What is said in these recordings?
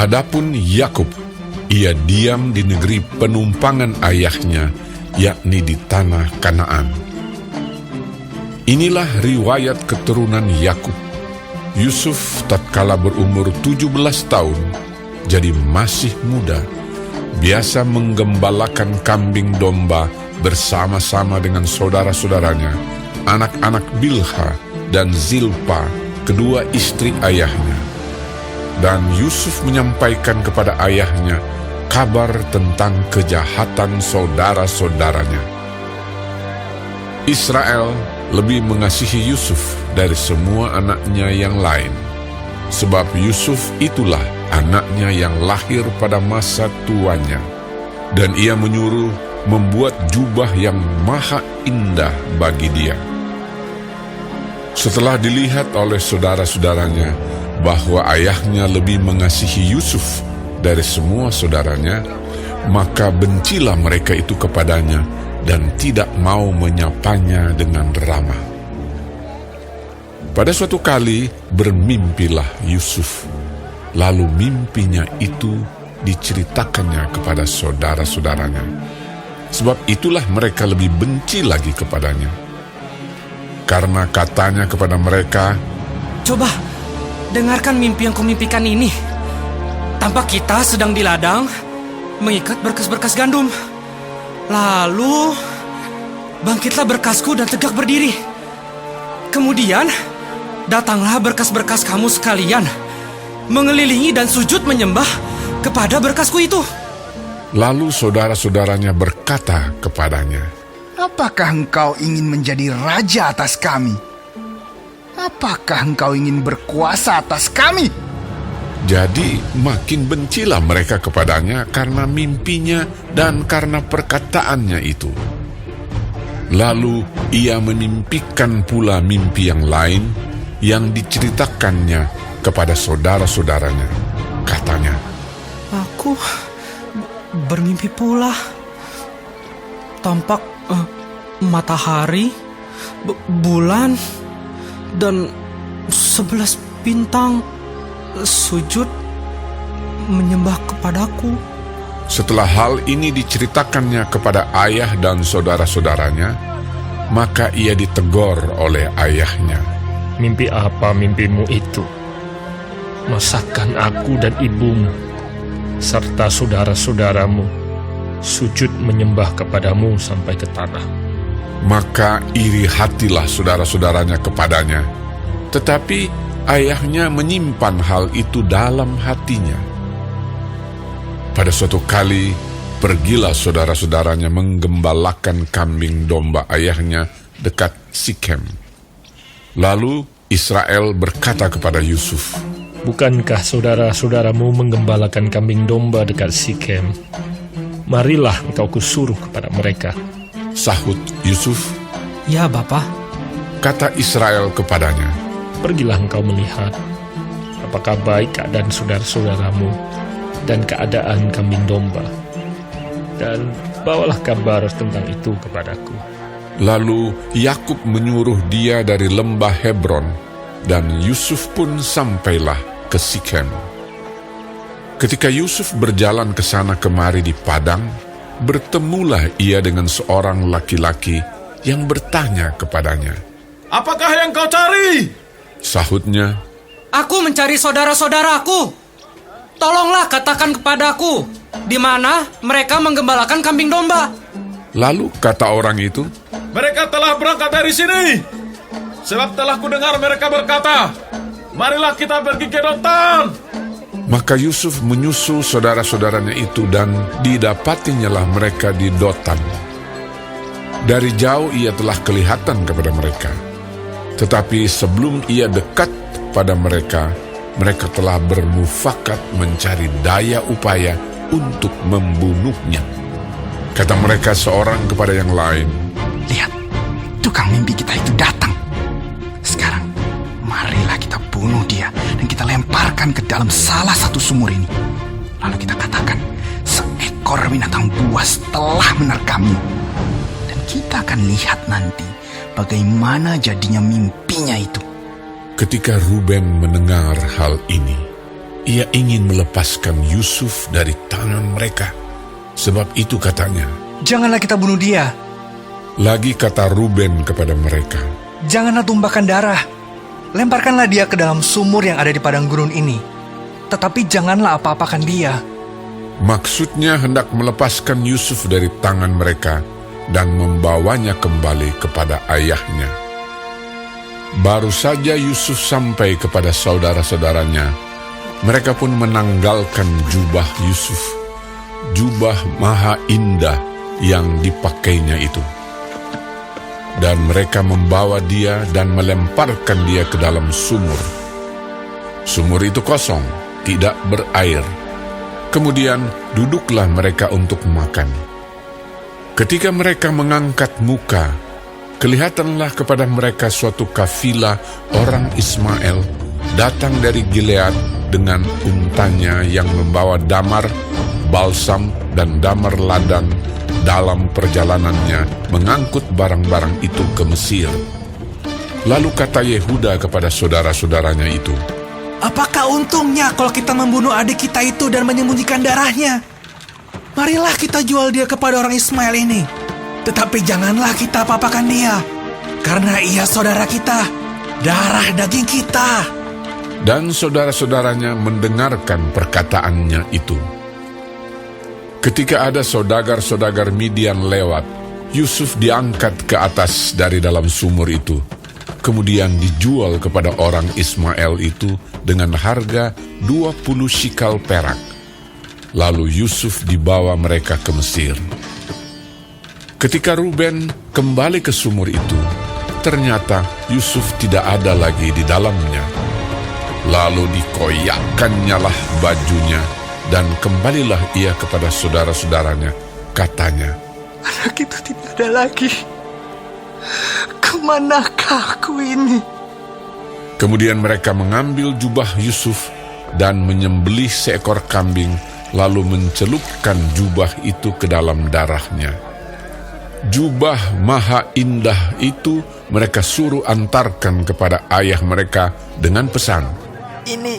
Adapun Yakub, ia diam di negeri penumpangan ayahnya, yakni di tanah Kanaan. Inilah riwayat keturunan Yakub. Yusuf tatkala berumur 17 tahun, jadi masih muda, biasa menggembalakan kambing domba bersama-sama dengan saudara-saudaranya, anak-anak Bilha dan Zilpa, kedua istri ayahnya. Dan Yusuf menyampaikan kepada ayahnya kabar tentang kejahatan saudara-saudaranya. Israel lebih mengasihi Yusuf dari semua anaknya yang lain, sebab Yusuf itulah anaknya yang lahir pada masa tuanya, dan ia menyuruh membuat jubah yang maha indah bagi dia. Setelah dilihat oleh saudara-saudaranya bahwa ayahnya lebih mengasihi Yusuf dari semua saudaranya, maka bencilah mereka itu kepadanya dan tidak mau menyapanya dengan ramah. Pada suatu kali bermimpilah Yusuf, lalu mimpinya itu diceritakannya kepada saudara-saudaranya. Sebab itulah mereka lebih benci lagi kepadanya. Karena katanya kepada mereka, "Coba, dengarkan mimpi yang kumimpikan ini. Tampak kita sedang di ladang, mengikat berkas-berkas gandum. Lalu, bangkitlah berkasku dan tegak berdiri. Kemudian, datanglah berkas-berkas kamu sekalian, mengelilingi dan sujud menyembah kepada berkasku itu." Lalu saudara-saudaranya berkata kepadanya, "Apakah engkau ingin menjadi raja atas kami? Apakah engkau ingin berkuasa atas kami?" Jadi makin bencilah mereka kepadanya karena mimpinya dan karena perkataannya itu. Lalu ia memimpikan pula mimpi yang lain yang diceritakannya kepada saudara-saudaranya. Katanya, "Aku bermimpi pula. Tampak matahari, bulan, dan 11 bintang sujud menyembah kepadaku." setelah hal ini diceritakannya kepada ayah dan saudara-saudaranya, maka ia ditegur oleh ayahnya. "Mimpi apa mimpimu itu? Masakan aku dan ibumu serta saudara-saudaramu sujud menyembah kepadamu sampai ke tanah?" Maka iri hatilah saudara-saudaranya kepadanya, tetapi ayahnya menyimpan hal itu dalam hatinya. Pada suatu kali, pergilah saudara-saudaranya menggembalakan kambing domba ayahnya dekat Sikem. Lalu Israel berkata kepada Yusuf, "Bukankah saudara-saudaramu menggembalakan kambing domba dekat Sikem? Marilah engkau kusuruh kepada mereka." Sahut Yusuf, "Ya, Bapa." kata Israel kepadanya, "Pergilah engkau melihat apakah baik keadaan saudara-saudaramu dan keadaan kambing domba, dan bawalah kabar tentang itu kepadaku." Lalu Yakub menyuruh dia dari lembah Hebron, dan Yusuf pun sampailah ke Sikem. Ketika Yusuf berjalan ke sana kemari di padang, bertemulah ia dengan seorang laki-laki yang bertanya kepadanya. "Apakah yang kau cari?" Sahutnya, "Aku mencari saudara-saudaraku. Tolonglah katakan kepadaku, di mana mereka menggembalakan kambing domba." Lalu kata orang itu, "Mereka telah berangkat dari sini. Sebab telah kudengar mereka berkata, 'Marilah kita pergi ke Dotan.'" maka Yusuf menyusul saudara-saudaranya itu dan didapatinya mereka di Dotan. Dari jauh ia telah kelihatan kepada mereka. Tetapi sebelum ia dekat pada mereka, mereka telah bermufakat mencari daya upaya untuk membunuhnya. Kata mereka seorang kepada yang lain, "Lihat, tukang mimpi kita itu datang. Sekarang, marilah kita bunuh dia dan kita lemparkan ke dalam salah satu sumur ini. Lalu kita katakan, seekor binatang buas telah menerkamnya. Dan kita akan lihat nanti bagaimana jadinya mimpinya itu." ketika Ruben mendengar hal ini, ia ingin melepaskan Yusuf dari tangan mereka. Sebab itu katanya, Janganlah kita bunuh dia. lagi kata Ruben kepada mereka, Janganlah tumpahkan darah. Lemparkanlah dia ke dalam sumur yang ada di padang gurun ini. Tetapi janganlah apa-apakan dia. maksudnya hendak melepaskan Yusuf dari tangan mereka dan membawanya kembali kepada ayahnya. Baru saja Yusuf sampai kepada saudara-saudaranya, mereka pun menanggalkan jubah Yusuf, jubah maha indah yang dipakainya itu. Dan mereka membawa dia dan melemparkan dia ke dalam sumur. Sumur itu kosong, tidak berair. Kemudian duduklah mereka untuk makan. Ketika mereka mengangkat muka, kelihatanlah kepada mereka suatu kafilah orang Ismail datang dari Gilead dengan untanya yang membawa damar, balsam, dan damar ladang dalam perjalanannya mengangkut barang-barang itu ke Mesir. Lalu kata Yehuda kepada saudara-saudaranya itu, Apakah untungnya kalau kita membunuh adik kita itu dan menyembunyikan darahnya? Marilah kita jual dia kepada orang Ismail ini. Tetapi janganlah kita apa-apakan dia, karena ia saudara kita, darah daging kita. dan saudara-saudaranya mendengarkan perkataannya itu. Ketika ada saudagar-saudagar Midian lewat, Yusuf diangkat ke atas dari dalam sumur itu, kemudian dijual kepada orang Ismail itu dengan harga 20 shikal perak. Lalu Yusuf dibawa mereka ke Mesir. Ketika Ruben kembali ke sumur itu, ternyata Yusuf tidak ada lagi di dalamnya. Lalu dikoyakkannya lah bajunya, dan kembalilah ia kepada saudara-saudaranya. Katanya, Anak itu tidak ada lagi. Kemanakah aku ini? kemudian mereka mengambil jubah Yusuf dan menyembelih seekor kambing, lalu mencelupkan jubah itu ke dalam darahnya. Jubah maha indah itu mereka suruh antarkan kepada ayah mereka dengan pesan, Ini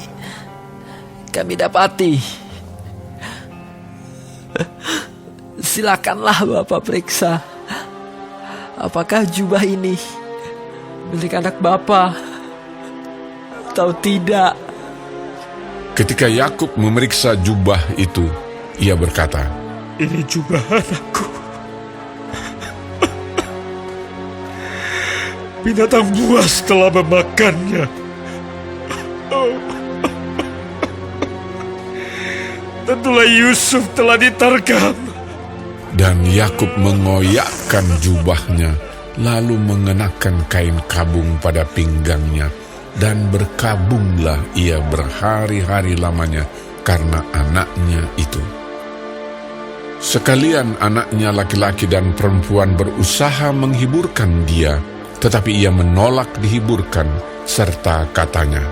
kami dapati. Silakanlah Bapak periksa. Apakah jubah ini milik anak Bapak atau tidak? Ketika Yakub memeriksa jubah itu, ia berkata, Ini jubah anakku. Binatang buas telah memakannya. Tentulah Yusuf telah diterkam. dan Yakub mengoyakkan jubahnya, lalu mengenakan kain kabung pada pinggangnya, dan berkabunglah ia berhari-hari lamanya karena anaknya itu. Sekalian anaknya laki-laki dan perempuan berusaha menghiburkan dia, tetapi ia menolak dihiburkan, serta katanya,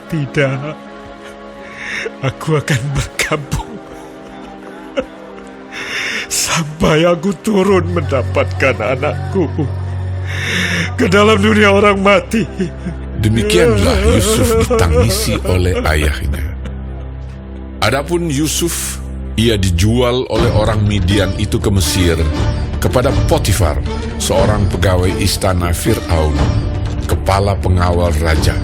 Tidak, aku akan berkabung sampai aku turun mendapatkan anakku ke dalam dunia orang mati. Demikianlah Yusuf ditangisi oleh ayahnya. Adapun Yusuf, ia dijual oleh orang Midian itu ke Mesir kepada Potifar, seorang pegawai istana Fir'aun, kepala pengawal raja.